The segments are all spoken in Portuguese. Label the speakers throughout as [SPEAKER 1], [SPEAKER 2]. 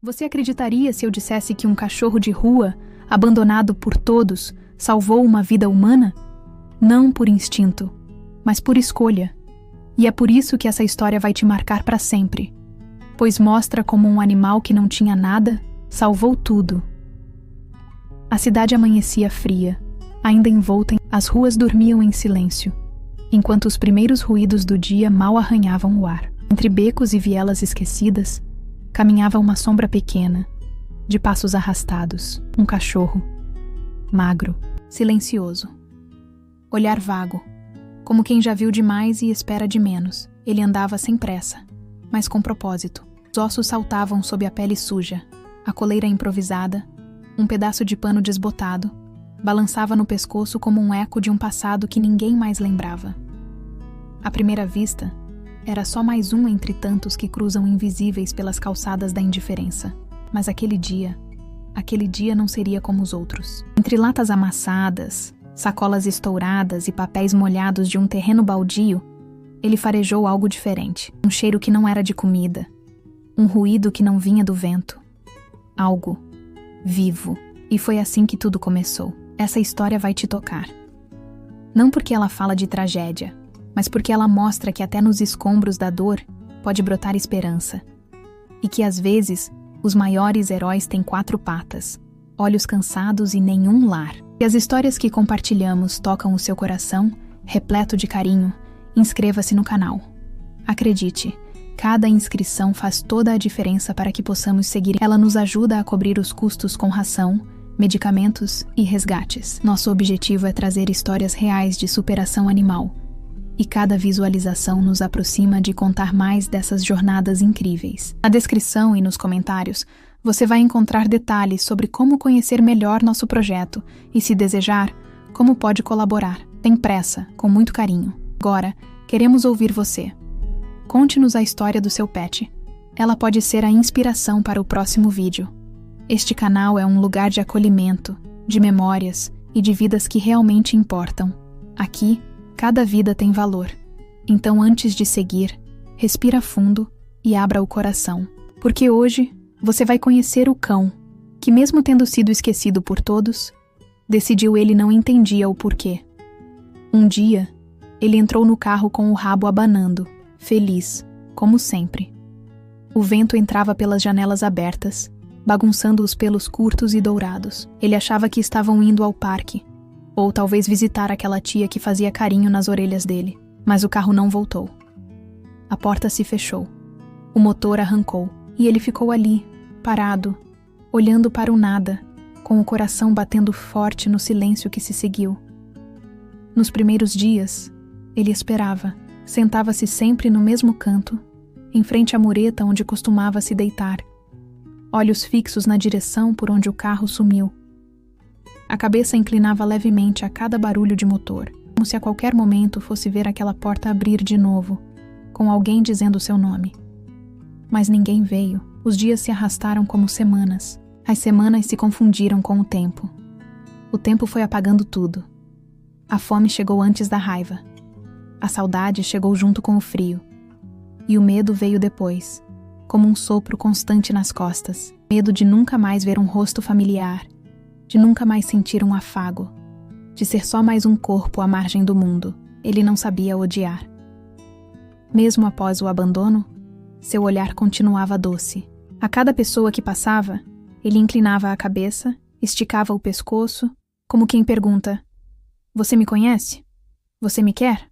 [SPEAKER 1] Você acreditaria se eu dissesse que um cachorro de rua, abandonado por todos, salvou uma vida humana? Não por instinto, mas por escolha. E é por isso que essa história vai te marcar para sempre, pois mostra como um animal que não tinha nada salvou tudo. A cidade amanhecia fria, ainda envolta as ruas dormiam em silêncio, enquanto os primeiros ruídos do dia mal arranhavam o ar. Entre becos e vielas esquecidas, caminhava uma sombra pequena, de passos arrastados, um cachorro, magro, silencioso. Olhar vago, como quem já viu demais e espera de menos. Ele andava sem pressa, mas com propósito. Os ossos saltavam sob a pele suja, a coleira improvisada, um pedaço de pano desbotado, balançava no pescoço como um eco de um passado que ninguém mais lembrava. À primeira vista, era só mais um entre tantos que cruzam invisíveis pelas calçadas da indiferença. Mas aquele dia não seria como os outros. Entre latas amassadas, sacolas estouradas e papéis molhados de um terreno baldio, ele farejou algo diferente. Um cheiro que não era de comida, um ruído que não vinha do vento. Algo vivo. E foi assim que tudo começou. Essa história vai te tocar. Não porque ela fala de tragédia, mas porque ela mostra que até nos escombros da dor pode brotar esperança. E que às vezes, os maiores heróis têm 4 patas, olhos cansados e nenhum lar. Se as histórias que compartilhamos tocam o seu coração, repleto de carinho, inscreva-se no canal. Acredite, cada inscrição faz toda a diferença para que possamos seguir. Ela nos ajuda a cobrir os custos com ração, medicamentos e resgates. Nosso objetivo é trazer histórias reais de superação animal. E cada visualização nos aproxima de contar mais dessas jornadas incríveis. Na descrição e nos comentários, você vai encontrar detalhes sobre como conhecer melhor nosso projeto e, se desejar, como pode colaborar. Tem pressa, com muito carinho. Agora, queremos ouvir você. Conte-nos a história do seu pet. Ela pode ser a inspiração para o próximo vídeo. Este canal é um lugar de acolhimento, de memórias e de vidas que realmente importam. Aqui, cada vida tem valor. Então, antes de seguir, respira fundo e abra o coração. Porque hoje, você vai conhecer o cão, que mesmo tendo sido esquecido por todos, decidiu ele não entendia o porquê. Um dia, ele entrou no carro com o rabo abanando, feliz, como sempre. O vento entrava pelas janelas abertas, bagunçando os pelos curtos e dourados. Ele achava que estavam indo ao parque, ou talvez visitar aquela tia que fazia carinho nas orelhas dele. Mas o carro não voltou. A porta se fechou. O motor arrancou, e ele ficou ali, parado, olhando para o nada, com o coração batendo forte no silêncio que se seguiu. Nos primeiros dias, ele esperava. Sentava-se sempre no mesmo canto, em frente à mureta onde costumava se deitar, olhos fixos na direção por onde o carro sumiu. A cabeça inclinava levemente a cada barulho de motor, como se a qualquer momento fosse ver aquela porta abrir de novo, com alguém dizendo seu nome. Mas ninguém veio. Os dias se arrastaram como semanas. As semanas se confundiram com o tempo. O tempo foi apagando tudo. A fome chegou antes da raiva. A saudade chegou junto com o frio. E o medo veio depois, como um sopro constante nas costas. Medo de nunca mais ver um rosto familiar, de nunca mais sentir um afago, de ser só mais um corpo à margem do mundo. Ele não sabia odiar. Mesmo após o abandono, seu olhar continuava doce. A cada pessoa que passava, ele inclinava a cabeça, esticava o pescoço, como quem pergunta: "Você me conhece? Você me quer?"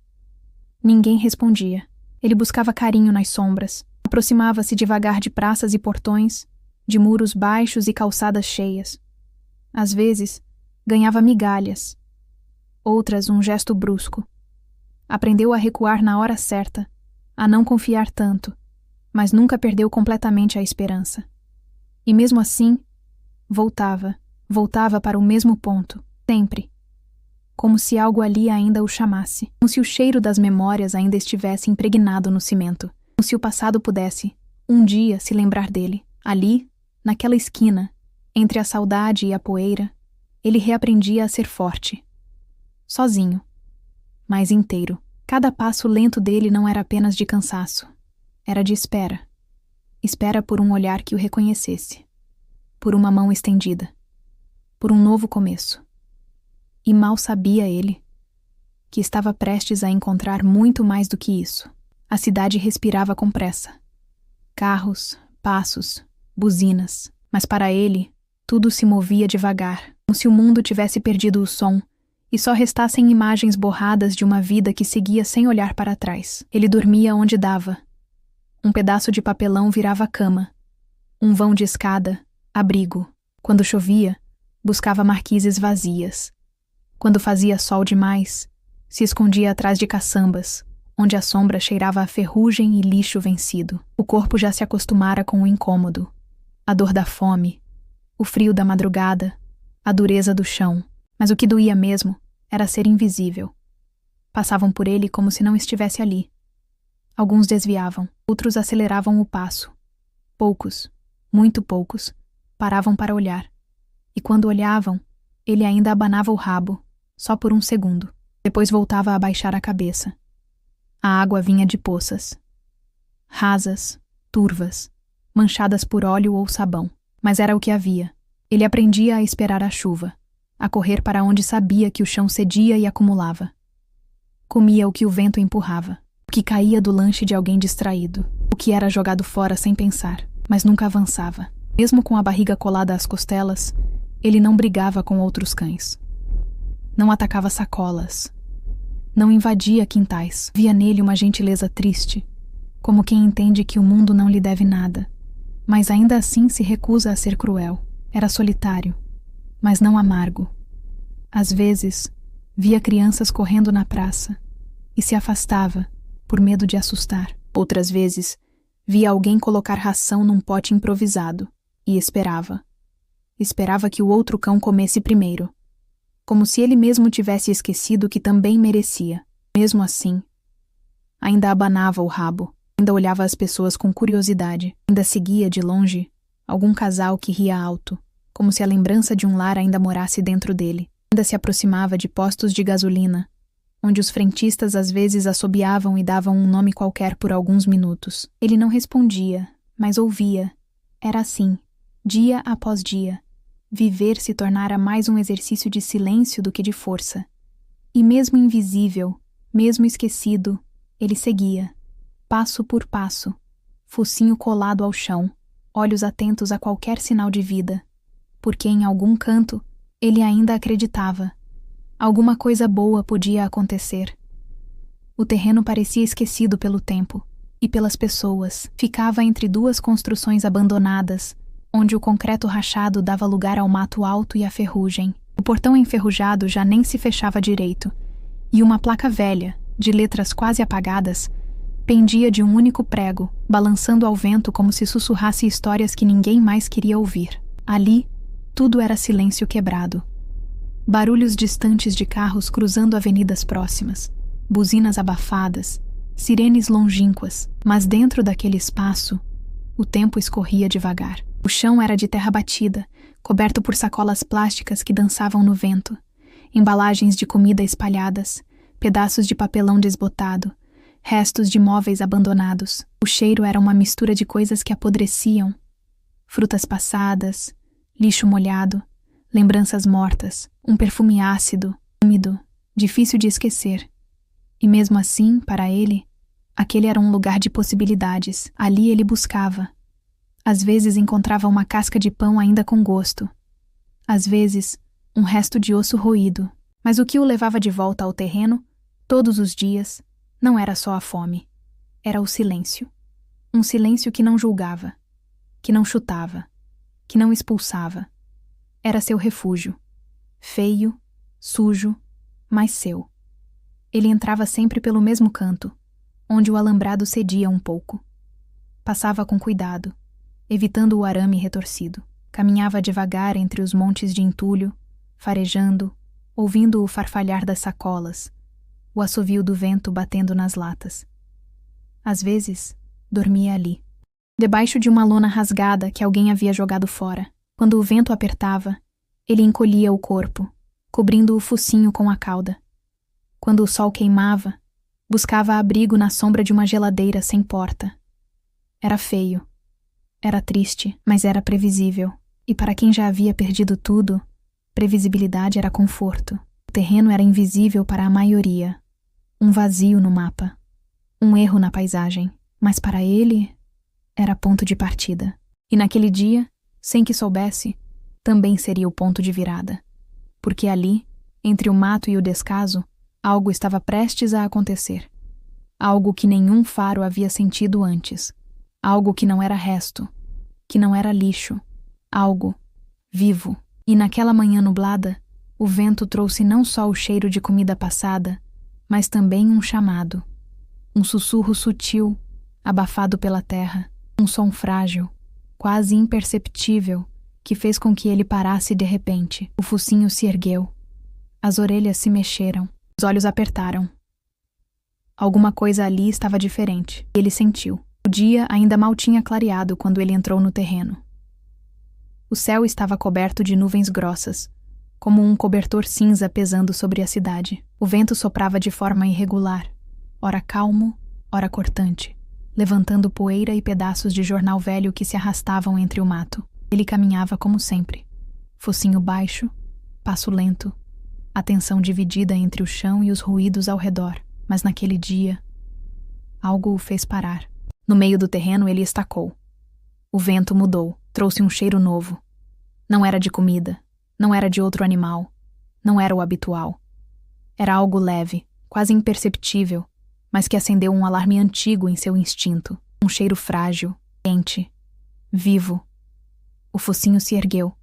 [SPEAKER 1] Ninguém respondia. Ele buscava carinho nas sombras. Aproximava-se devagar de praças e portões, de muros baixos e calçadas cheias. Às vezes, ganhava migalhas. Outras, um gesto brusco. Aprendeu a recuar na hora certa, a não confiar tanto, mas nunca perdeu completamente a esperança. E mesmo assim, voltava para o mesmo ponto, sempre. Como se algo ali ainda o chamasse, como se o cheiro das memórias ainda estivesse impregnado no cimento, como se o passado pudesse, um dia, se lembrar dele. Ali, naquela esquina, entre a saudade e a poeira, ele reaprendia a ser forte. Sozinho, mas inteiro. Cada passo lento dele não era apenas de cansaço, era de espera. Espera por um olhar que o reconhecesse, por uma mão estendida, por um novo começo. E mal sabia ele que estava prestes a encontrar muito mais do que isso. A cidade respirava com pressa. Carros, passos, buzinas. Mas para ele, tudo se movia devagar, como se o mundo tivesse perdido o som e só restassem imagens borradas de uma vida que seguia sem olhar para trás. Ele dormia onde dava. Um pedaço de papelão virava cama. Um vão de escada, abrigo. Quando chovia, buscava marquises vazias. Quando fazia sol demais, se escondia atrás de caçambas, onde a sombra cheirava a ferrugem e lixo vencido. O corpo já se acostumara com o incômodo, a dor da fome, o frio da madrugada, a dureza do chão. Mas o que doía mesmo era ser invisível. Passavam por ele como se não estivesse ali. Alguns desviavam, outros aceleravam o passo. Poucos, muito poucos, paravam para olhar. E quando olhavam, ele ainda abanava o rabo, só por um segundo. Depois voltava a baixar a cabeça. A água vinha de poças. Rasas, turvas, manchadas por óleo ou sabão. Mas era o que havia. Ele aprendia a esperar a chuva, a correr para onde sabia que o chão cedia e acumulava. Comia o que o vento empurrava, o que caía do lanche de alguém distraído, o que era jogado fora sem pensar, mas nunca avançava. Mesmo com a barriga colada às costelas, ele não brigava com outros cães. Não atacava sacolas. Não invadia quintais. Via nele uma gentileza triste, como quem entende que o mundo não lhe deve nada, mas ainda assim se recusa a ser cruel. Era solitário, mas não amargo. Às vezes, via crianças correndo na praça e se afastava, por medo de assustar. Outras vezes, via alguém colocar ração num pote improvisado e esperava. Esperava que o outro cão comesse primeiro, como se ele mesmo tivesse esquecido que também merecia. Mesmo assim, ainda abanava o rabo, ainda olhava as pessoas com curiosidade, ainda seguia de longe algum casal que ria alto, como se a lembrança de um lar ainda morasse dentro dele. Ainda se aproximava de postos de gasolina, onde os frentistas às vezes assobiavam e davam um nome qualquer por alguns minutos. Ele não respondia, mas ouvia. Era assim, dia após dia. Viver se tornara mais um exercício de silêncio do que de força. E mesmo invisível, mesmo esquecido, ele seguia, passo por passo, focinho colado ao chão, olhos atentos a qualquer sinal de vida, porque em algum canto ele ainda acreditava. Alguma coisa boa podia acontecer. O terreno parecia esquecido pelo tempo e pelas pessoas. Ficava entre duas construções abandonadas, onde o concreto rachado dava lugar ao mato alto e à ferrugem. O portão enferrujado já nem se fechava direito, e uma placa velha, de letras quase apagadas, pendia de um único prego, balançando ao vento como se sussurrasse histórias que ninguém mais queria ouvir. Ali, tudo era silêncio quebrado. Barulhos distantes de carros cruzando avenidas próximas, buzinas abafadas, sirenes longínquas, mas dentro daquele espaço, o tempo escorria devagar. O chão era de terra batida, coberto por sacolas plásticas que dançavam no vento, embalagens de comida espalhadas, pedaços de papelão desbotado, restos de móveis abandonados. O cheiro era uma mistura de coisas que apodreciam. Frutas passadas, lixo molhado, lembranças mortas, um perfume ácido, úmido, difícil de esquecer. E mesmo assim, para ele, aquele era um lugar de possibilidades. Ali ele buscava. Às vezes encontrava uma casca de pão ainda com gosto. Às vezes, um resto de osso roído. Mas o que o levava de volta ao terreno, todos os dias, não era só a fome. Era o silêncio. Um silêncio que não julgava, que não chutava, que não expulsava. Era seu refúgio. Feio, sujo, mas seu. Ele entrava sempre pelo mesmo canto, onde o alambrado cedia um pouco. Passava com cuidado, evitando o arame retorcido. Caminhava devagar entre os montes de entulho, farejando, ouvindo o farfalhar das sacolas, o assovio do vento batendo nas latas. Às vezes, dormia ali, debaixo de uma lona rasgada que alguém havia jogado fora. Quando o vento apertava, ele encolhia o corpo, cobrindo o focinho com a cauda. Quando o sol queimava, buscava abrigo na sombra de uma geladeira sem porta. Era feio, Era triste, mas era previsível. E para quem já havia perdido tudo, previsibilidade era conforto. O terreno era invisível para a maioria. Um vazio no mapa. Um erro na paisagem. Mas para ele, era ponto de partida. E naquele dia, sem que soubesse, também seria o ponto de virada. Porque ali, entre o mato e o descaso, algo estava prestes a acontecer. Algo que nenhum faro havia sentido antes. Algo que não era resto, que não era lixo. Algo vivo. E naquela manhã nublada, o vento trouxe não só o cheiro de comida passada, mas também um chamado. Um sussurro sutil, abafado pela terra. Um som frágil, quase imperceptível, que fez com que ele parasse de repente. O focinho se ergueu. As orelhas se mexeram. Os olhos apertaram. Alguma coisa ali estava diferente. Ele sentiu. O dia ainda mal tinha clareado quando ele entrou no terreno. O céu estava coberto de nuvens grossas, como um cobertor cinza pesando sobre a cidade. O vento soprava de forma irregular, ora calmo, ora cortante, levantando poeira e pedaços de jornal velho que se arrastavam entre o mato. Ele caminhava como sempre. Focinho baixo, passo lento, atenção dividida entre o chão e os ruídos ao redor. Mas naquele dia, algo o fez parar. No meio do terreno ele estacou. O vento mudou, trouxe um cheiro novo. Não era de comida, não era de outro animal, não era o habitual. Era algo leve, quase imperceptível, mas que acendeu um alarme antigo em seu instinto. Um cheiro frágil, quente, vivo. O focinho se ergueu.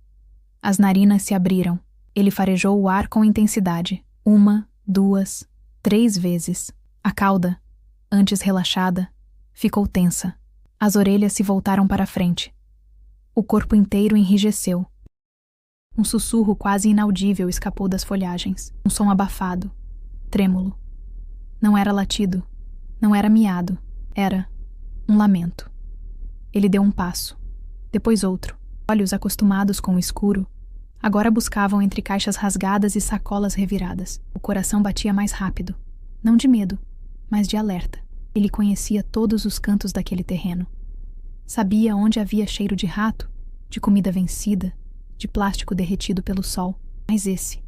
[SPEAKER 1] As narinas se abriram. Ele farejou o ar com intensidade. 1, 2, 3 vezes. A cauda, antes relaxada, ficou tensa. As orelhas se voltaram para a frente. O corpo inteiro enrijeceu. Um sussurro quase inaudível escapou das folhagens. Um som abafado, trêmulo. Não era latido, não era miado, era um lamento. Ele deu um passo, depois outro. Olhos acostumados com o escuro, agora buscavam entre caixas rasgadas e sacolas reviradas. O coração batia mais rápido, não de medo, mas de alerta. Ele conhecia todos os cantos daquele terreno. Sabia onde havia cheiro de rato, de comida vencida, de plástico derretido pelo sol. Mas esse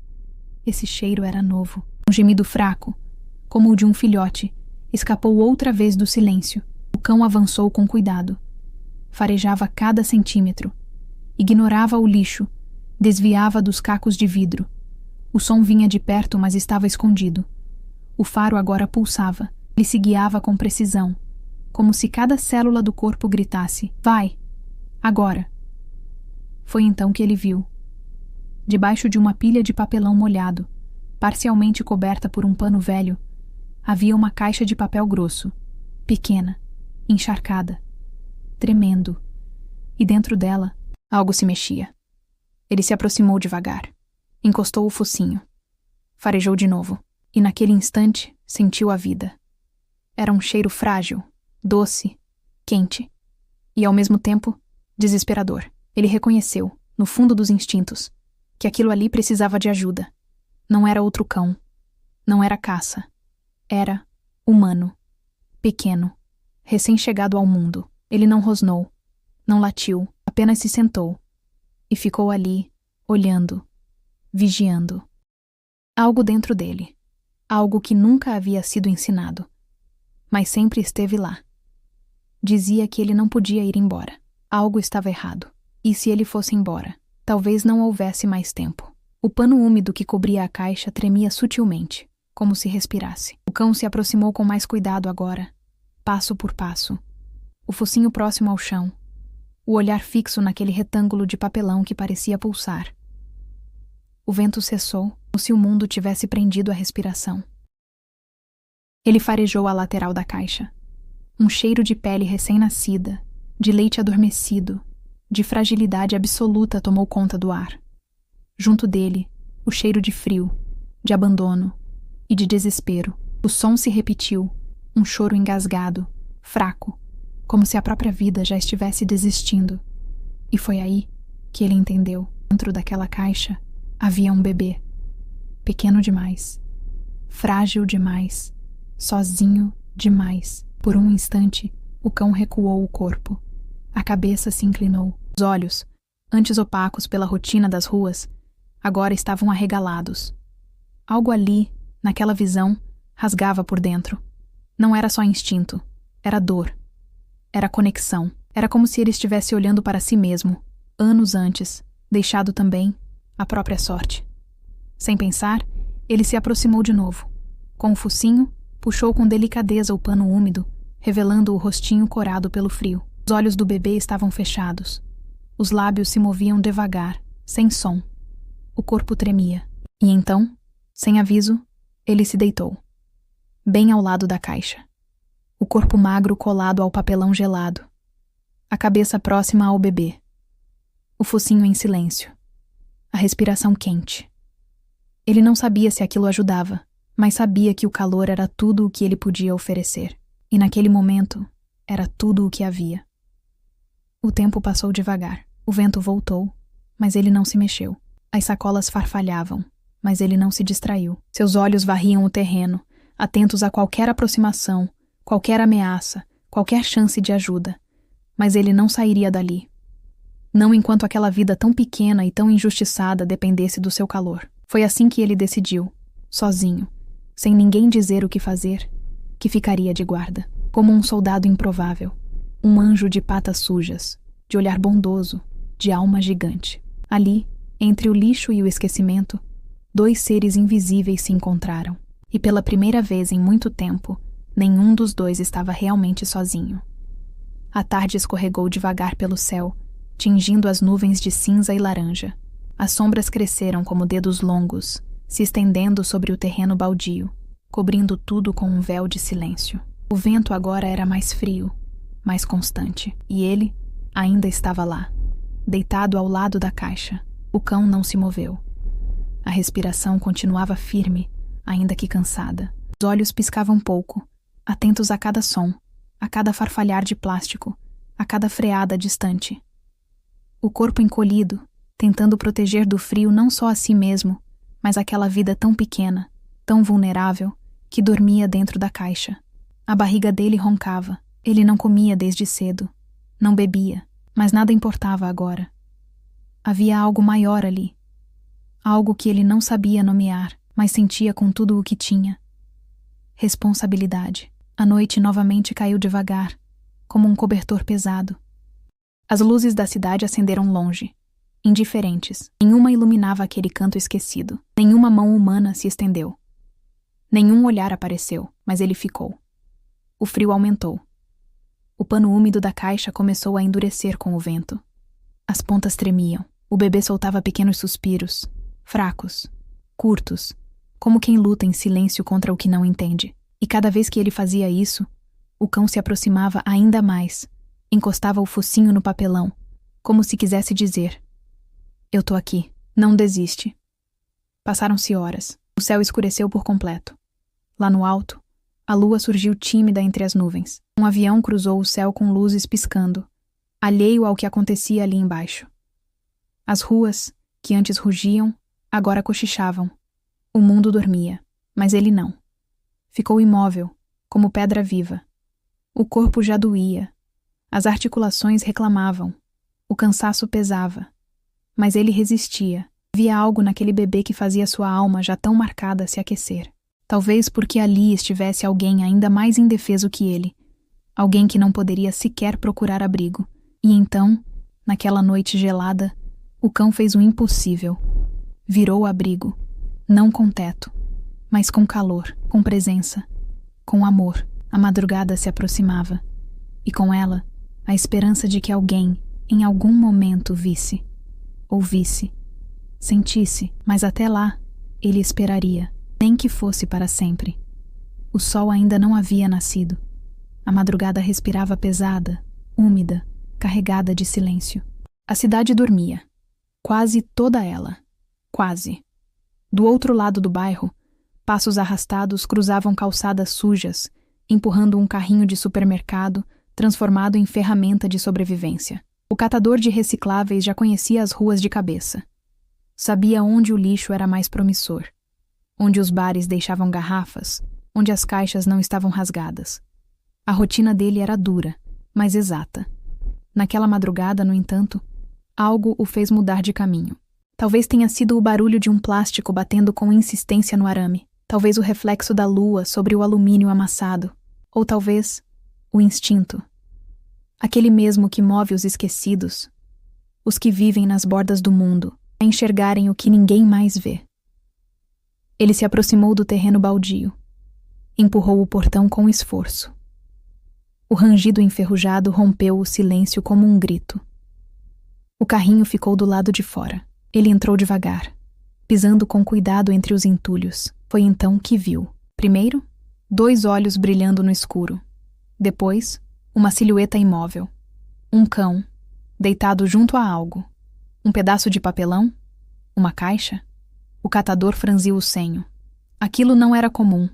[SPEAKER 1] cheiro era novo. Um gemido fraco, como o de um filhote, escapou outra vez do silêncio. O cão avançou com cuidado. Farejava cada centímetro. Ignorava o lixo. Desviava dos cacos de vidro. O som vinha de perto, mas estava escondido. O faro agora pulsava. Ele se guiava com precisão, como se cada célula do corpo gritasse: vai! Agora! Foi então que ele viu. Debaixo de uma pilha de papelão molhado, parcialmente coberta por um pano velho, havia uma caixa de papel grosso, pequena, encharcada, tremendo, e dentro dela algo se mexia. Ele se aproximou devagar, encostou o focinho, farejou de novo, e naquele instante sentiu a vida. Era um cheiro frágil, doce, quente, e ao mesmo tempo desesperador. Ele reconheceu, no fundo dos instintos, que aquilo ali precisava de ajuda. Não era outro cão, não era caça, era humano, pequeno, recém-chegado ao mundo. Ele não rosnou, não latiu, apenas se sentou e ficou ali, olhando, vigiando. Algo dentro dele, algo que nunca havia sido ensinado, mas sempre esteve lá. Dizia que ele não podia ir embora. Algo estava errado. E se ele fosse embora, talvez não houvesse mais tempo. O pano úmido que cobria a caixa tremia sutilmente, como se respirasse. O cão se aproximou com mais cuidado agora, passo por passo. O focinho próximo ao chão, o olhar fixo naquele retângulo de papelão que parecia pulsar. O vento cessou, como se o mundo tivesse prendido a respiração. Ele farejou a lateral da caixa. Um cheiro de pele recém-nascida, de leite adormecido, de fragilidade absoluta tomou conta do ar. Junto dele, o cheiro de frio, de abandono e de desespero. O som se repetiu, um choro engasgado, fraco, como se a própria vida já estivesse desistindo. E foi aí que ele entendeu. Dentro daquela caixa havia um bebê. Pequeno demais, frágil demais, sozinho demais. Por um instante, o cão recuou o corpo, A cabeça se inclinou. Os olhos, antes opacos pela rotina das ruas, agora estavam arregalados. Algo ali, naquela visão, rasgava por dentro. Não era só instinto, era dor. Era conexão. Era como se ele estivesse olhando para si mesmo, anos antes, deixado também a própria sorte. Sem pensar, ele se aproximou de novo. Com o focinho, puxou com delicadeza o pano úmido, revelando o rostinho corado pelo frio. Os olhos do bebê estavam fechados. Os lábios se moviam devagar, sem som. O corpo tremia. E então, sem aviso, ele se deitou. Bem ao lado da caixa. O corpo magro colado ao papelão gelado. A cabeça próxima ao bebê. O focinho em silêncio. A respiração quente. Ele não sabia se aquilo ajudava, mas sabia que o calor era tudo o que ele podia oferecer. E naquele momento, era tudo o que havia. O tempo passou devagar. O vento voltou, mas ele não se mexeu. As sacolas farfalhavam, mas ele não se distraiu. Seus olhos varriam o terreno, atentos a qualquer aproximação, qualquer ameaça, qualquer chance de ajuda. Mas ele não sairia dali. Não enquanto aquela vida tão pequena e tão injustiçada dependesse do seu calor. Foi assim que ele decidiu, sozinho, sem ninguém dizer o que fazer, que ficaria de guarda, como um soldado improvável, um anjo de patas sujas, de olhar bondoso, de alma gigante. Ali, entre o lixo e o esquecimento, dois seres invisíveis se encontraram, e pela primeira vez em muito tempo, nenhum dos dois estava realmente sozinho. A tarde escorregou devagar pelo céu, tingindo as nuvens de cinza e laranja. As sombras cresceram como dedos longos, se estendendo sobre o terreno baldio, cobrindo tudo com um véu de silêncio. O vento agora era mais frio, mais constante, e ele ainda estava lá, deitado ao lado da caixa. O cão não se moveu. A respiração continuava firme, ainda que cansada. Os olhos piscavam pouco, atentos a cada som, a cada farfalhar de plástico, a cada freada distante. O corpo encolhido, tentando proteger do frio não só a si mesmo, mas aquela vida tão pequena, tão vulnerável, que dormia dentro da caixa. A barriga dele roncava. Ele não comia desde cedo. Não bebia, mas nada importava agora. Havia algo maior ali. Algo que ele não sabia nomear, mas sentia com tudo o que tinha. Responsabilidade. A noite novamente caiu devagar, como um cobertor pesado. As luzes da cidade acenderam longe, indiferentes. Nenhuma iluminava aquele canto esquecido. Nenhuma mão humana se estendeu. Nenhum olhar apareceu, mas ele ficou. O frio aumentou. O pano úmido da caixa começou a endurecer com o vento. As pontas tremiam. O bebê soltava pequenos suspiros, fracos, curtos, como quem luta em silêncio contra o que não entende. E cada vez que ele fazia isso, o cão se aproximava ainda mais, encostava o focinho no papelão, como se quisesse dizer: "Eu tô aqui, não desiste." Passaram-se horas. O céu escureceu por completo. Lá no alto, a lua surgiu tímida entre as nuvens. Um avião cruzou o céu com luzes piscando, alheio ao que acontecia ali embaixo. As ruas, que antes rugiam, agora cochichavam. O mundo dormia, mas ele não. Ficou imóvel, como pedra viva. O corpo já doía. As articulações reclamavam. O cansaço pesava. Mas ele resistia. Havia algo naquele bebê que fazia sua alma já tão marcada se aquecer. Talvez porque ali estivesse alguém ainda mais indefeso que ele. Alguém que não poderia sequer procurar abrigo. E então, naquela noite gelada, o cão fez o impossível. Virou abrigo. Não com teto, mas com calor, com presença, com amor. A madrugada se aproximava. E com ela, a esperança de que alguém, em algum momento, visse. Ouvisse. Sentisse, mas até lá, ele esperaria, nem que fosse para sempre. O sol ainda não havia nascido. A madrugada respirava pesada, úmida, carregada de silêncio. A cidade dormia. Quase toda ela. Quase. Do outro lado do bairro, passos arrastados cruzavam calçadas sujas, empurrando um carrinho de supermercado transformado em ferramenta de sobrevivência. O catador de recicláveis já conhecia as ruas de cabeça. Sabia onde o lixo era mais promissor, onde os bares deixavam garrafas, onde as caixas não estavam rasgadas. A rotina dele era dura, mas exata. Naquela madrugada, no entanto, algo o fez mudar de caminho. Talvez tenha sido o barulho de um plástico batendo com insistência no arame, talvez o reflexo da lua sobre o alumínio amassado, ou talvez o instinto. Aquele mesmo que move os esquecidos, os que vivem nas bordas do mundo, a enxergarem o que ninguém mais vê. Ele se aproximou do terreno baldio. Empurrou o portão com esforço. O rangido enferrujado rompeu o silêncio como um grito. O carrinho ficou do lado de fora. Ele entrou devagar, pisando com cuidado entre os entulhos. Foi então que viu. Primeiro, 2 olhos brilhando no escuro. Depois, uma silhueta imóvel. Um cão, deitado junto a algo. Um pedaço de papelão? Uma caixa? O catador franziu o senho. Aquilo não era comum.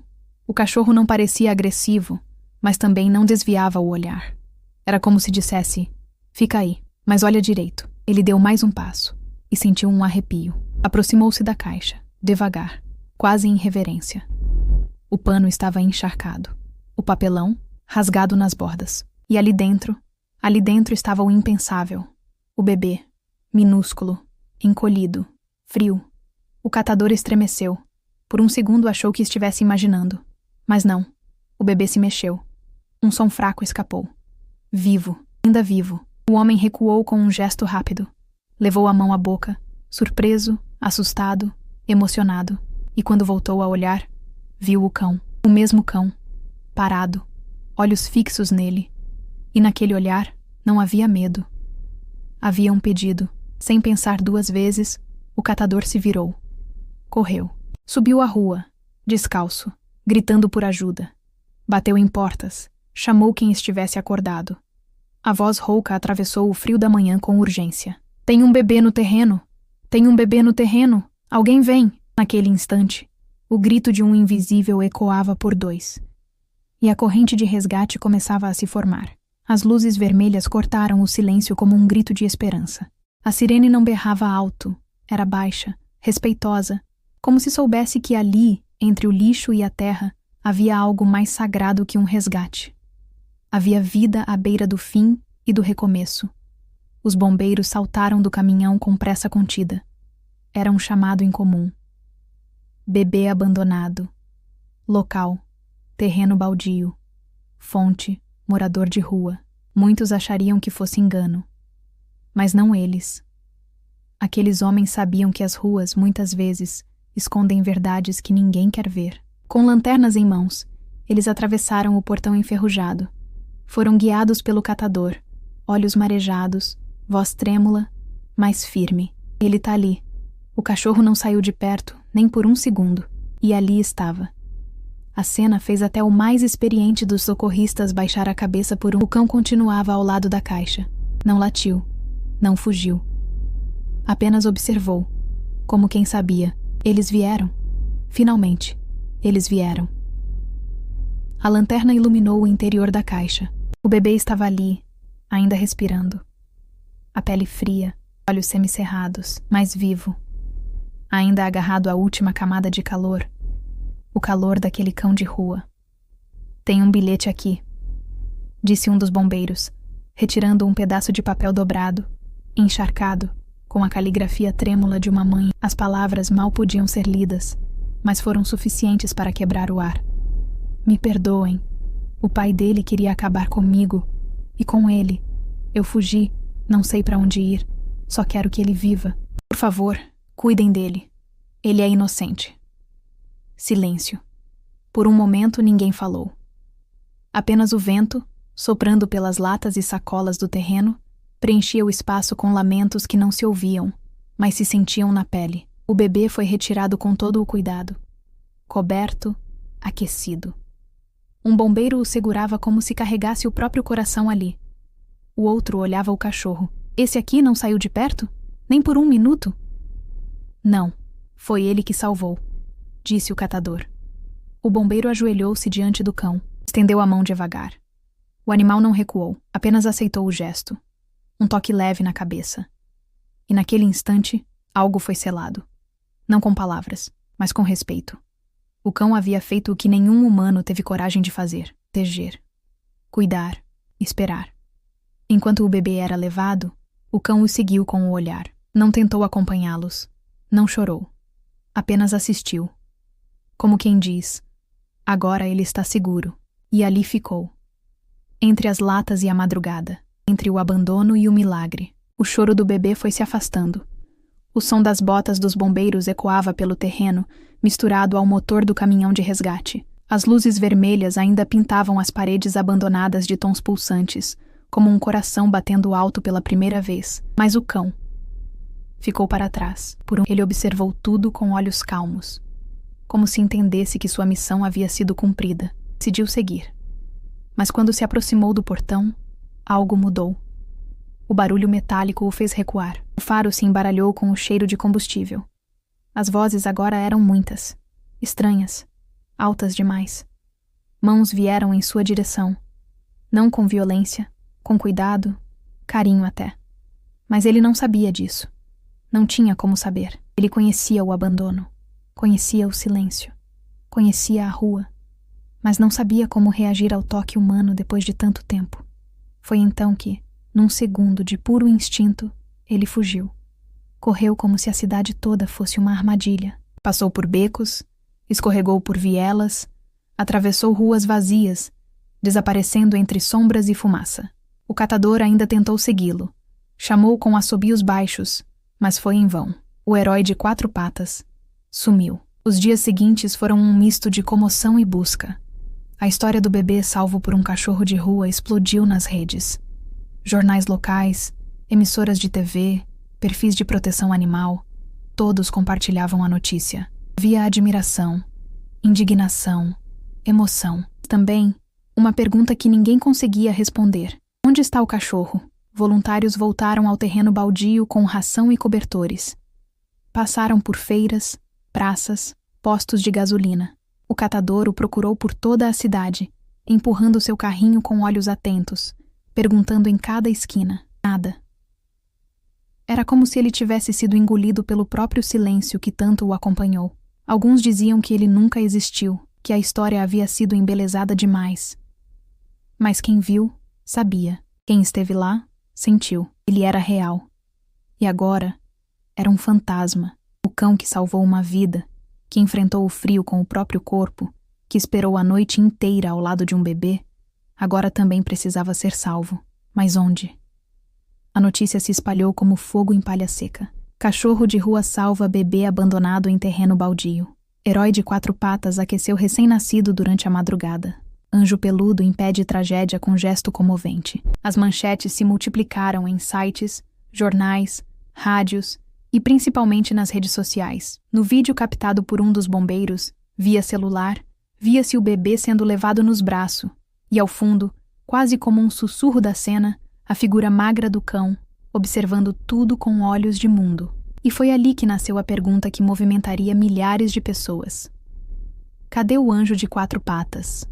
[SPEAKER 1] O cachorro não parecia agressivo, mas também não desviava o olhar. Era como se dissesse, fica aí, mas olha direito. Ele deu mais um passo e sentiu um arrepio. Aproximou-se da caixa, devagar, quase em reverência. O pano estava encharcado, o papelão rasgado nas bordas. E ali dentro estava o impensável. O bebê, minúsculo, encolhido, frio. O catador estremeceu. Por um segundo achou que estivesse imaginando. Mas não. O bebê se mexeu. Um som fraco escapou. Vivo, ainda vivo. O homem recuou com um gesto rápido. Levou a mão à boca, surpreso, assustado, emocionado. E quando voltou a olhar, viu o cão. O mesmo cão. Parado. Olhos fixos nele. E naquele olhar não havia medo. Havia um pedido. Sem pensar 2 vezes, o catador se virou. Correu. Subiu a rua, descalço, gritando por ajuda. Bateu em portas. Chamou quem estivesse acordado. A voz rouca atravessou o frio da manhã com urgência. Tem um bebê no terreno! Tem um bebê no terreno! Alguém vem! Naquele instante, o grito de um invisível ecoava por 2. E a corrente de resgate começava a se formar. As luzes vermelhas cortaram o silêncio como um grito de esperança. A sirene não berrava alto, era baixa, respeitosa, como se soubesse que ali, entre o lixo e a terra, havia algo mais sagrado que um resgate. Havia vida à beira do fim e do recomeço. Os bombeiros saltaram do caminhão com pressa contida. Era um chamado incomum. Bebê abandonado. Local. Terreno baldio. Fonte. Morador de rua. Muitos achariam que fosse engano. Mas não eles. Aqueles homens sabiam que as ruas, muitas vezes, escondem verdades que ninguém quer ver. Com lanternas em mãos, eles atravessaram o portão enferrujado. Foram guiados pelo catador, olhos marejados, voz trêmula, mas firme. Ele tá ali. O cachorro não saiu de perto, nem por um segundo, e ali estava. A cena fez até o mais experiente dos socorristas baixar a cabeça por um. O cão continuava ao lado da caixa. Não latiu. Não fugiu. Apenas observou, como quem sabia. Eles vieram. Finalmente, eles vieram. A lanterna iluminou o interior da caixa. O bebê estava ali, ainda respirando. A pele fria, olhos semicerrados, mas vivo. Ainda agarrado à última camada de calor. O calor daquele cão de rua. Tem um bilhete aqui, disse um dos bombeiros, retirando um pedaço de papel dobrado, encharcado, com a caligrafia trêmula de uma mãe. As palavras mal podiam ser lidas, mas foram suficientes para quebrar o ar. Me perdoem. O pai dele queria acabar comigo. E com ele. Eu fugi, não sei para onde ir. Só quero que ele viva. Por favor, cuidem dele. Ele é inocente. Silêncio. Por um momento ninguém falou. Apenas o vento, soprando pelas latas e sacolas do terreno, preenchia o espaço com lamentos que não se ouviam, mas se sentiam na pele. O bebê foi retirado com todo o cuidado. Coberto, aquecido. Um bombeiro o segurava como se carregasse o próprio coração ali. O outro olhava o cachorro. Esse aqui não saiu de perto? Nem por um minuto? Não, foi ele que salvou, disse o catador. O bombeiro ajoelhou-se diante do cão, estendeu a mão devagar. O animal não recuou, apenas aceitou o gesto. Um toque leve na cabeça. E naquele instante, algo foi selado. Não com palavras, mas com respeito. O cão havia feito o que nenhum humano teve coragem de fazer: proteger, cuidar, esperar. Enquanto o bebê era levado, o cão o seguiu com o olhar. Não tentou acompanhá-los. Não chorou. Apenas assistiu. Como quem diz, agora ele está seguro. E ali ficou. Entre as latas e a madrugada. Entre o abandono e o milagre. O choro do bebê foi se afastando. O som das botas dos bombeiros ecoava pelo terreno, misturado ao motor do caminhão de resgate. As luzes vermelhas ainda pintavam as paredes abandonadas de tons pulsantes, como um coração batendo alto pela primeira vez. Mas o cão ficou para trás. Ele observou tudo com olhos calmos, como se entendesse que sua missão havia sido cumprida. Decidiu seguir. Mas quando se aproximou do portão, algo mudou. O barulho metálico o fez recuar. O faro se embaralhou com o cheiro de combustível. As vozes agora eram muitas, estranhas, altas demais. Mãos vieram em sua direção. Não com violência, com cuidado, carinho até. Mas ele não sabia disso. Não tinha como saber. Ele conhecia o abandono. Conhecia o silêncio. Conhecia a rua. Mas não sabia como reagir ao toque humano depois de tanto tempo. Foi então que, num segundo de puro instinto, ele fugiu. Correu como se a cidade toda fosse uma armadilha. Passou por becos, escorregou por vielas, atravessou ruas vazias, desaparecendo entre sombras e fumaça. O catador ainda tentou segui-lo. Chamou com assobios baixos, mas foi em vão. O herói de 4 patas sumiu. Os dias seguintes foram um misto de comoção e busca. A história do bebê salvo por um cachorro de rua explodiu nas redes. Jornais locais, emissoras de TV, perfis de proteção animal, todos compartilhavam a notícia. Havia admiração, indignação, emoção. Também, uma pergunta que ninguém conseguia responder. Onde está o cachorro? Voluntários voltaram ao terreno baldio com ração e cobertores. Passaram por feiras, praças, postos de gasolina. O catador o procurou por toda a cidade, empurrando seu carrinho com olhos atentos, perguntando em cada esquina. Nada. Era como se ele tivesse sido engolido pelo próprio silêncio que tanto o acompanhou. Alguns diziam que ele nunca existiu, que a história havia sido embelezada demais. Mas quem viu, sabia. Quem esteve lá, sentiu. Ele era real. E agora, era um fantasma. O cão que salvou uma vida, que enfrentou o frio com o próprio corpo, que esperou a noite inteira ao lado de um bebê, agora também precisava ser salvo. Mas onde? A notícia se espalhou como fogo em palha seca. Cachorro de rua salva bebê abandonado em terreno baldio. Herói de 4 patas aqueceu recém-nascido durante a madrugada. Anjo peludo impede tragédia com gesto comovente. As manchetes se multiplicaram em sites, jornais, rádios e principalmente nas redes sociais. No vídeo captado por um dos bombeiros, via celular, via-se o bebê sendo levado nos braços, e ao fundo, quase como um sussurro da cena, a figura magra do cão, observando tudo com olhos de mundo. E foi ali que nasceu a pergunta que movimentaria milhares de pessoas. Cadê o anjo de 4 patas?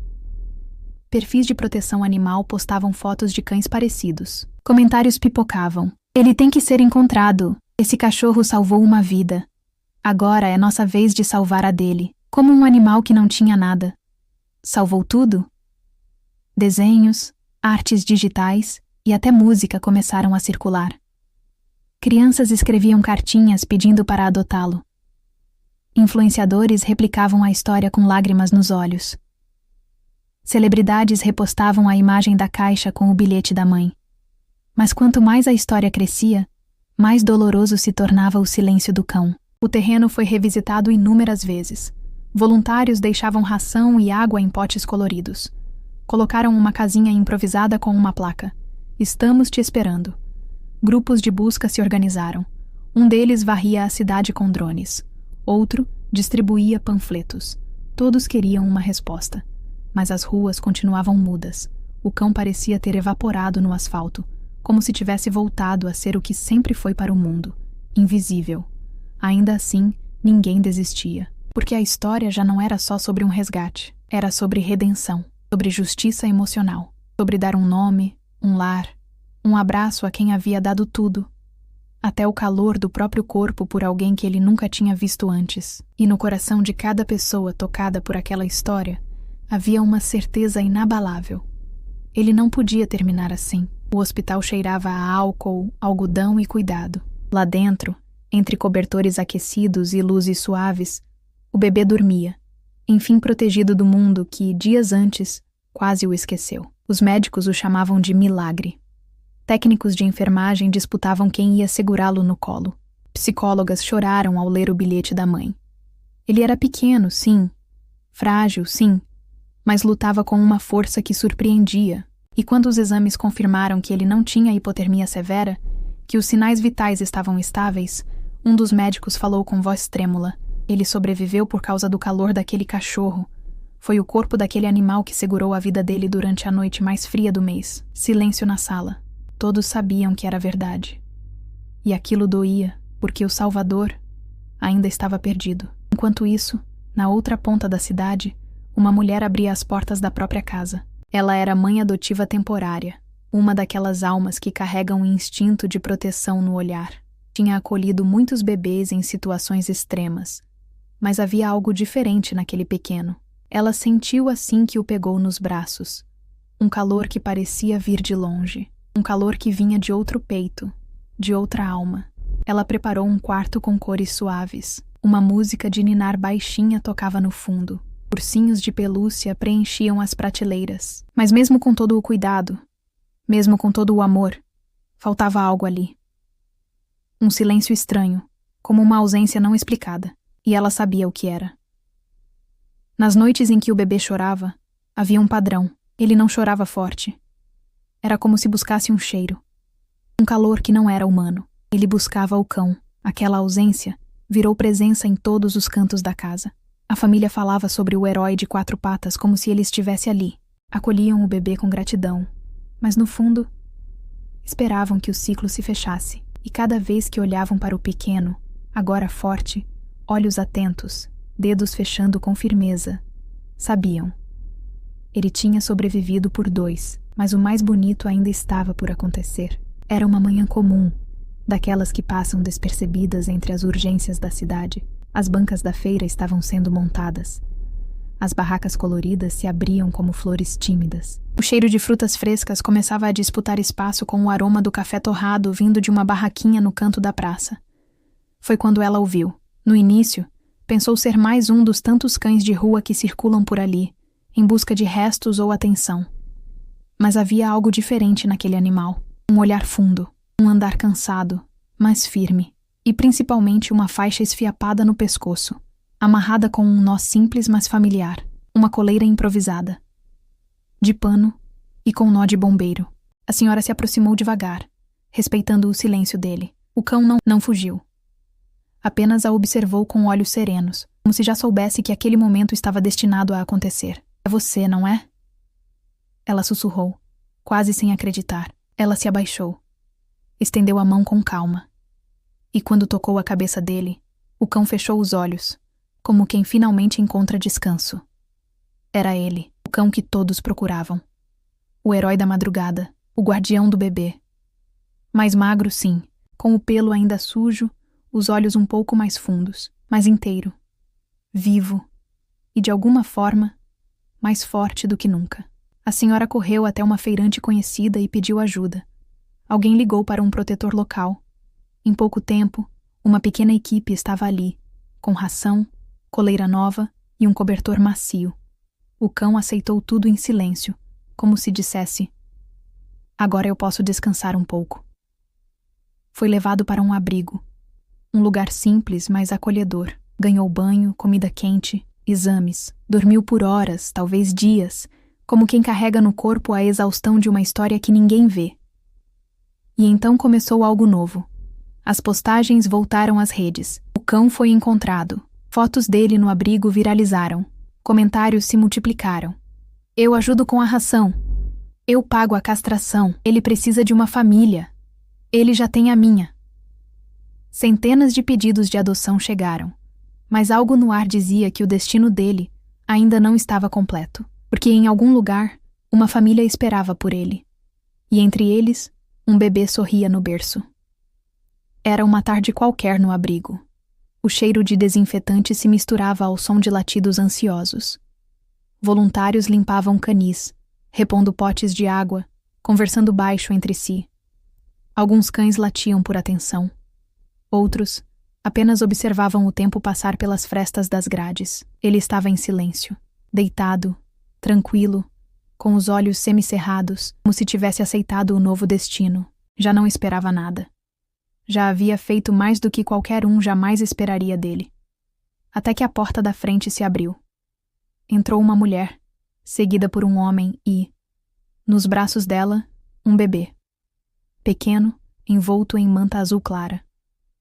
[SPEAKER 1] Perfis de proteção animal postavam fotos de cães parecidos. Comentários pipocavam. Ele tem que ser encontrado. Esse cachorro salvou uma vida. Agora é nossa vez de salvar a dele. Como um animal que não tinha nada. Salvou tudo? Desenhos, artes digitais e até música começaram a circular. Crianças escreviam cartinhas pedindo para adotá-lo. Influenciadores replicavam a história com lágrimas nos olhos. Celebridades repostavam a imagem da caixa com o bilhete da mãe. Mas quanto mais a história crescia, mais doloroso se tornava o silêncio do cão. O terreno foi revisitado inúmeras vezes. Voluntários deixavam ração e água em potes coloridos. Colocaram uma casinha improvisada com uma placa. Estamos te esperando. Grupos de busca se organizaram. Um deles varria a cidade com drones. Outro distribuía panfletos. Todos queriam uma resposta. Mas as ruas continuavam mudas. O cão parecia ter evaporado no asfalto, como se tivesse voltado a ser o que sempre foi para o mundo, invisível. Ainda assim, ninguém desistia, porque a história já não era só sobre um resgate, era sobre redenção, sobre justiça emocional, sobre dar um nome, um lar, um abraço a quem havia dado tudo, até o calor do próprio corpo por alguém que ele nunca tinha visto antes. E no coração de cada pessoa tocada por aquela história, havia uma certeza inabalável. Ele não podia terminar assim. O hospital cheirava a álcool, algodão e cuidado. Lá dentro, entre cobertores aquecidos e luzes suaves, o bebê dormia, enfim protegido do mundo que, dias antes, quase o esqueceu. Os médicos o chamavam de milagre. Técnicos de enfermagem disputavam quem ia segurá-lo no colo. Psicólogas choraram ao ler o bilhete da mãe. Ele era pequeno, sim. Frágil, sim. Mas lutava com uma força que surpreendia. E quando os exames confirmaram que ele não tinha hipotermia severa, que os sinais vitais estavam estáveis, um dos médicos falou com voz trêmula. Ele sobreviveu por causa do calor daquele cachorro. Foi o corpo daquele animal que segurou a vida dele durante a noite mais fria do mês. Silêncio na sala. Todos sabiam que era verdade. E aquilo doía, porque o Salvador ainda estava perdido. Enquanto isso, na outra ponta da cidade, uma mulher abria as portas da própria casa. Ela era mãe adotiva temporária, uma daquelas almas que carregam um instinto de proteção no olhar. Tinha acolhido muitos bebês em situações extremas, mas havia algo diferente naquele pequeno. Ela sentiu assim que o pegou nos braços. Um calor que parecia vir de longe. Um calor que vinha de outro peito, de outra alma. Ela preparou um quarto com cores suaves. Uma música de ninar baixinha tocava no fundo. Ursinhos de pelúcia preenchiam as prateleiras. Mas mesmo com todo o cuidado, mesmo com todo o amor, faltava algo ali. Um silêncio estranho, como uma ausência não explicada. E ela sabia o que era. Nas noites em que o bebê chorava, havia um padrão. Ele não chorava forte. Era como se buscasse um cheiro. Um calor que não era humano. Ele buscava o cão. Aquela ausência virou presença em todos os cantos da casa. A família falava sobre o herói de 4 patas como se ele estivesse ali. Acolhiam o bebê com gratidão. Mas no fundo, esperavam que o ciclo se fechasse. E cada vez que olhavam para o pequeno, agora forte, olhos atentos, dedos fechando com firmeza, sabiam. Ele tinha sobrevivido por 2, mas o mais bonito ainda estava por acontecer. Era uma manhã comum, daquelas que passam despercebidas entre as urgências da cidade. As bancas da feira estavam sendo montadas. As barracas coloridas se abriam como flores tímidas. O cheiro de frutas frescas começava a disputar espaço com o aroma do café torrado vindo de uma barraquinha no canto da praça. Foi quando ela o viu. No início, pensou ser mais um dos tantos cães de rua que circulam por ali, em busca de restos ou atenção. Mas havia algo diferente naquele animal. Um olhar fundo, um andar cansado, mas firme, e principalmente uma faixa esfiapada no pescoço, amarrada com um nó simples mas familiar, uma coleira improvisada. De pano e com nó de bombeiro. A senhora se aproximou devagar, respeitando o silêncio dele. O cão não fugiu. Apenas a observou com olhos serenos, como se já soubesse que aquele momento estava destinado a acontecer. É você, não é? Ela sussurrou, quase sem acreditar. Ela se abaixou. Estendeu a mão com calma. E quando tocou a cabeça dele, o cão fechou os olhos, como quem finalmente encontra descanso. Era ele, o cão que todos procuravam. O herói da madrugada, o guardião do bebê. Mais magro, sim, com o pelo ainda sujo, os olhos um pouco mais fundos, mas inteiro, vivo e, de alguma forma, mais forte do que nunca. A senhora correu até uma feirante conhecida e pediu ajuda. Alguém ligou para um protetor local. Em pouco tempo, uma pequena equipe estava ali, com ração, coleira nova e um cobertor macio. O cão aceitou tudo em silêncio, como se dissesse: agora eu posso descansar um pouco. Foi levado para um abrigo. Um lugar simples, mas acolhedor. Ganhou banho, comida quente, exames. Dormiu por horas, talvez dias, como quem carrega no corpo a exaustão de uma história que ninguém vê. E então começou algo novo. As postagens voltaram às redes. O cão foi encontrado. Fotos dele no abrigo viralizaram. Comentários se multiplicaram. Eu ajudo com a ração. Eu pago a castração. Ele precisa de uma família. Ele já tem a minha. Centenas de pedidos de adoção chegaram, mas algo no ar dizia que o destino dele ainda não estava completo, porque em algum lugar uma família esperava por ele, e entre eles um bebê sorria no berço. Era uma tarde qualquer no abrigo. O cheiro de desinfetante se misturava ao som de latidos ansiosos. Voluntários limpavam canis, repondo potes de água, conversando baixo entre si. Alguns cães latiam por atenção. Outros apenas observavam o tempo passar pelas frestas das grades. Ele estava em silêncio, deitado, tranquilo, com os olhos semicerrados, como se tivesse aceitado o novo destino. Já não esperava nada. Já havia feito mais do que qualquer um jamais esperaria dele. Até que a porta da frente se abriu. Entrou uma mulher, seguida por um homem e, nos braços dela, um bebê. Pequeno, envolto em manta azul clara.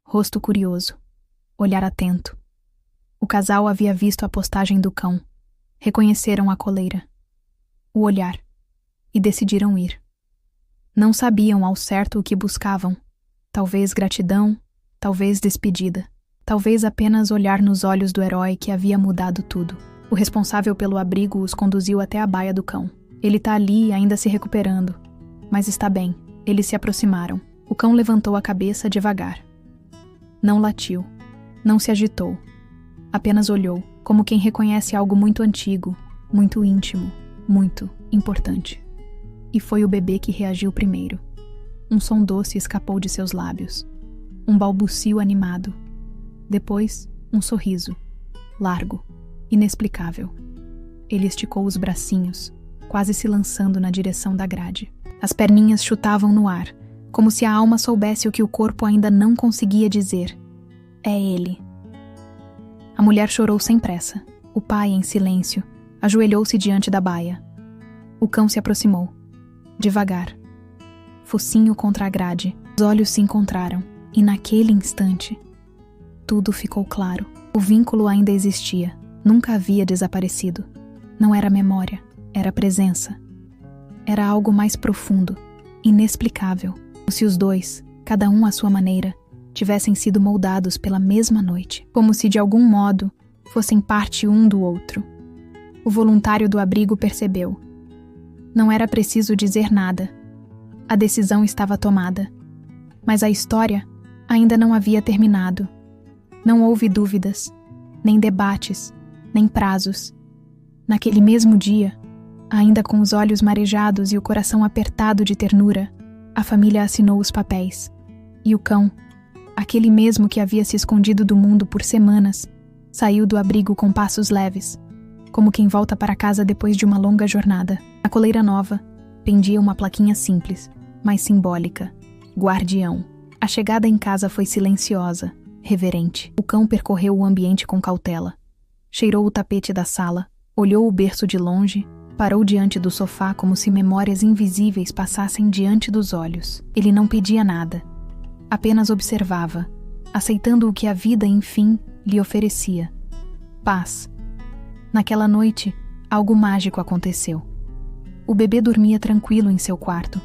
[SPEAKER 1] Rosto curioso. Olhar atento. O casal havia visto a postagem do cão. Reconheceram a coleira. O olhar. E decidiram ir. Não sabiam ao certo o que buscavam. Talvez gratidão, talvez despedida. Talvez apenas olhar nos olhos do herói que havia mudado tudo. O responsável pelo abrigo os conduziu até a baia do cão. Ele tá ali, ainda se recuperando. Mas está bem. Eles se aproximaram. O cão levantou a cabeça devagar. Não latiu. Não se agitou. Apenas olhou, como quem reconhece algo muito antigo, muito íntimo, muito importante. E foi o bebê que reagiu primeiro. Um som doce escapou de seus lábios. Um balbucio animado. Depois, um sorriso. Largo. Inexplicável. Ele esticou os bracinhos, quase se lançando na direção da grade. As perninhas chutavam no ar, como se a alma soubesse o que o corpo ainda não conseguia dizer. É ele. A mulher chorou sem pressa. O pai, em silêncio, ajoelhou-se diante da baia. O cão se aproximou. Devagar. Focinho contra a grade. Os olhos se encontraram. E naquele instante, tudo ficou claro. O vínculo ainda existia. Nunca havia desaparecido. Não era memória. Era presença. Era algo mais profundo, inexplicável, como se os dois, cada um à sua maneira, tivessem sido moldados pela mesma noite, como se de algum modo fossem parte um do outro. O voluntário do abrigo percebeu. Não era preciso dizer nada. A decisão estava tomada. Mas a história ainda não havia terminado. Não houve dúvidas, nem debates, nem prazos. Naquele mesmo dia, ainda com os olhos marejados e o coração apertado de ternura, a família assinou os papéis. E o cão, aquele mesmo que havia se escondido do mundo por semanas, saiu do abrigo com passos leves, como quem volta para casa depois de uma longa jornada. Na coleira nova, pendia uma plaquinha simples, mas simbólica. Guardião. A chegada em casa foi silenciosa, reverente. O cão percorreu o ambiente com cautela. Cheirou o tapete da sala, olhou o berço de longe, parou diante do sofá como se memórias invisíveis passassem diante dos olhos. Ele não pedia nada. Apenas observava, aceitando o que a vida, enfim, lhe oferecia. Paz. Naquela noite, algo mágico aconteceu. O bebê dormia tranquilo em seu quarto,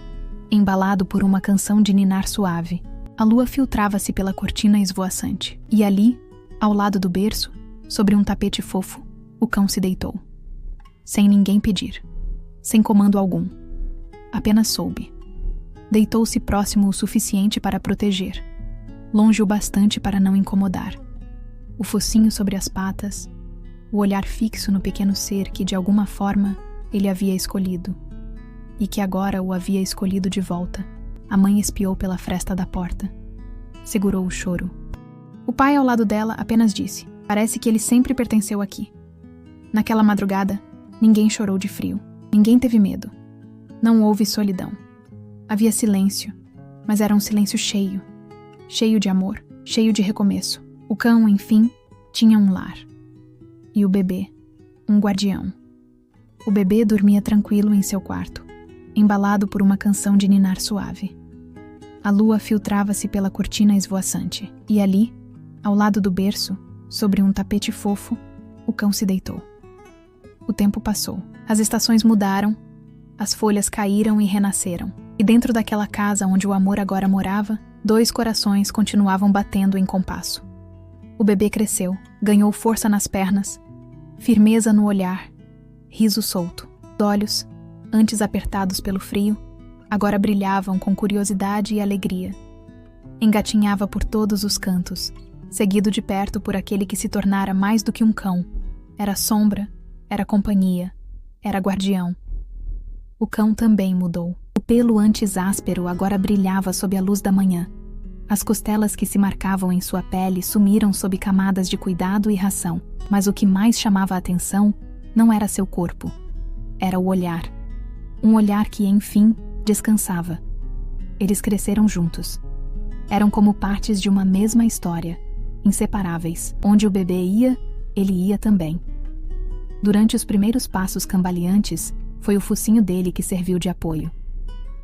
[SPEAKER 1] embalado por uma canção de ninar suave. A lua filtrava-se pela cortina esvoaçante. E ali, ao lado do berço, sobre um tapete fofo, o cão se deitou. Sem ninguém pedir. Sem comando algum. Apenas soube. Deitou-se próximo o suficiente para proteger. Longe o bastante para não incomodar. O focinho sobre as patas, o olhar fixo no pequeno ser que, de alguma forma, ele havia escolhido. E que agora o havia escolhido de volta. A mãe espiou pela fresta da porta. Segurou o choro. O pai ao lado dela apenas disse: "Parece que ele sempre pertenceu aqui." Naquela madrugada, ninguém chorou de frio. Ninguém teve medo. Não houve solidão. Havia silêncio, mas era um silêncio cheio. Cheio de amor, cheio de recomeço. O cão, enfim, tinha um lar. E o bebê, um guardião. O bebê dormia tranquilo em seu quarto, embalado por uma canção de ninar suave. A lua filtrava-se pela cortina esvoaçante. E ali, ao lado do berço, sobre um tapete fofo, o cão se deitou. O tempo passou. As estações mudaram, as folhas caíram e renasceram. E dentro daquela casa onde o amor agora morava, 2 corações continuavam batendo em compasso. O bebê cresceu, ganhou força nas pernas, firmeza no olhar, riso solto. Os olhos, antes apertados pelo frio, agora brilhavam com curiosidade e alegria. Engatinhava por todos os cantos, seguido de perto por aquele que se tornara mais do que um cão. Era sombra, era companhia, era guardião. O cão também mudou. O pelo antes áspero agora brilhava sob a luz da manhã. As costelas que se marcavam em sua pele sumiram sob camadas de cuidado e ração, mas o que mais chamava a atenção não era seu corpo. Era o olhar. Um olhar que, enfim, descansava. Eles cresceram juntos. Eram como partes de uma mesma história, inseparáveis. Onde o bebê ia, ele ia também. Durante os primeiros passos cambaleantes, foi o focinho dele que serviu de apoio.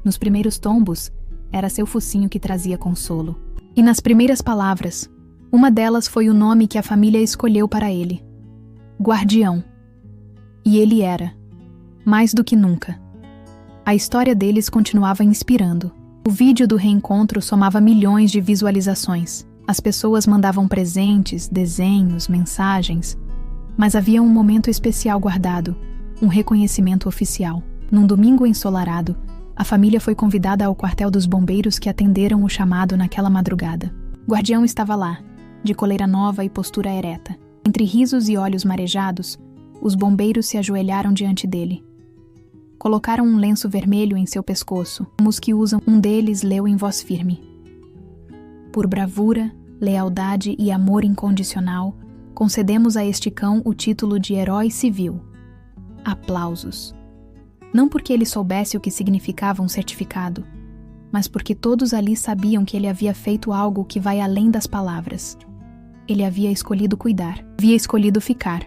[SPEAKER 1] Nos primeiros tombos, era seu focinho que trazia consolo. E nas primeiras palavras, uma delas foi o nome que a família escolheu para ele: Guardião. E ele era, mais do que nunca. A história deles continuava inspirando. O vídeo do reencontro somava milhões de visualizações. As pessoas mandavam presentes, desenhos, mensagens. Mas havia um momento especial guardado, um reconhecimento oficial. Num domingo ensolarado, a família foi convidada ao quartel dos bombeiros que atenderam o chamado naquela madrugada. Guardião estava lá, de coleira nova e postura ereta. Entre risos e olhos marejados, os bombeiros se ajoelharam diante dele. Colocaram um lenço vermelho em seu pescoço, como os que usam. Um deles leu em voz firme: Por bravura, lealdade e amor incondicional, concedemos a este cão o título de herói civil. Aplausos. Não porque ele soubesse o que significava um certificado, mas porque todos ali sabiam que ele havia feito algo que vai além das palavras. Ele havia escolhido cuidar, havia escolhido ficar.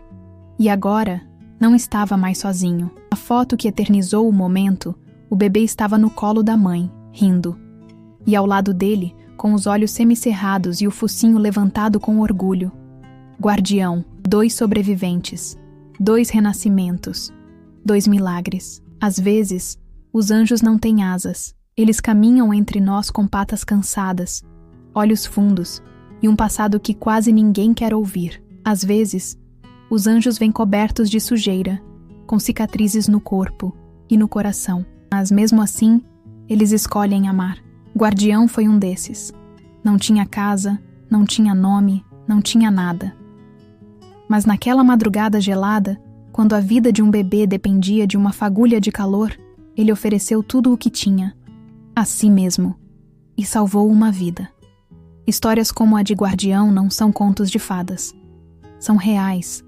[SPEAKER 1] E agora, não estava mais sozinho. A foto que eternizou o momento, o bebê estava no colo da mãe, rindo. E ao lado dele, com os olhos semicerrados e o focinho levantado com orgulho. Guardião, 2 sobreviventes, 2 renascimentos, 2 milagres. Às vezes, os anjos não têm asas. Eles caminham entre nós com patas cansadas, olhos fundos e um passado que quase ninguém quer ouvir. Às vezes, os anjos vêm cobertos de sujeira, com cicatrizes no corpo e no coração. Mas mesmo assim, eles escolhem amar. Guardião foi um desses. Não tinha casa, não tinha nome, não tinha nada. Mas naquela madrugada gelada, quando a vida de um bebê dependia de uma fagulha de calor, ele ofereceu tudo o que tinha, a si mesmo, e salvou uma vida. Histórias como a de Guardião não são contos de fadas. São reais.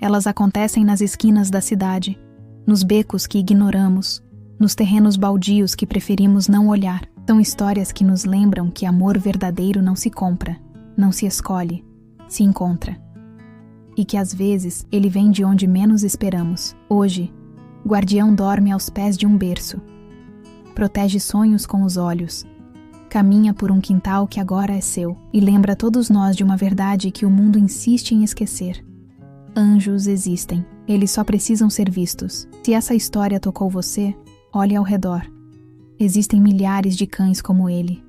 [SPEAKER 1] Elas acontecem nas esquinas da cidade, nos becos que ignoramos, nos terrenos baldios que preferimos não olhar. São histórias que nos lembram que amor verdadeiro não se compra, não se escolhe, se encontra. E que às vezes ele vem de onde menos esperamos. Hoje, Guardião dorme aos pés de um berço. Protege sonhos com os olhos. Caminha por um quintal que agora é seu e lembra todos nós de uma verdade que o mundo insiste em esquecer. Anjos existem. Eles só precisam ser vistos. Se essa história tocou você, olhe ao redor. Existem milhares de cães como ele.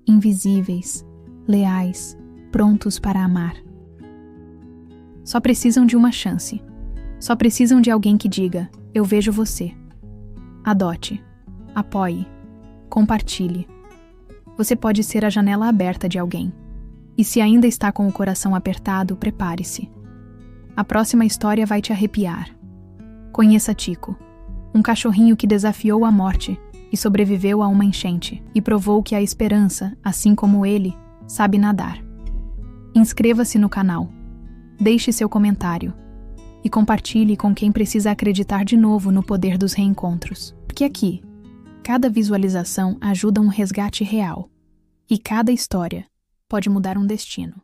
[SPEAKER 1] Invisíveis, leais, prontos para amar. Só precisam de uma chance. Só precisam de alguém que diga: eu vejo você. Adote. Apoie. Compartilhe. Você pode ser a janela aberta de alguém. E se ainda está com o coração apertado, prepare-se. A próxima história vai te arrepiar. Conheça Tico, um cachorrinho que desafiou a morte e sobreviveu a uma enchente, e provou que a esperança, assim como ele, sabe nadar. Inscreva-se no canal. Deixe seu comentário. E compartilhe com quem precisa acreditar de novo no poder dos reencontros. Porque aqui, cada visualização ajuda um resgate real. E cada história pode mudar um destino.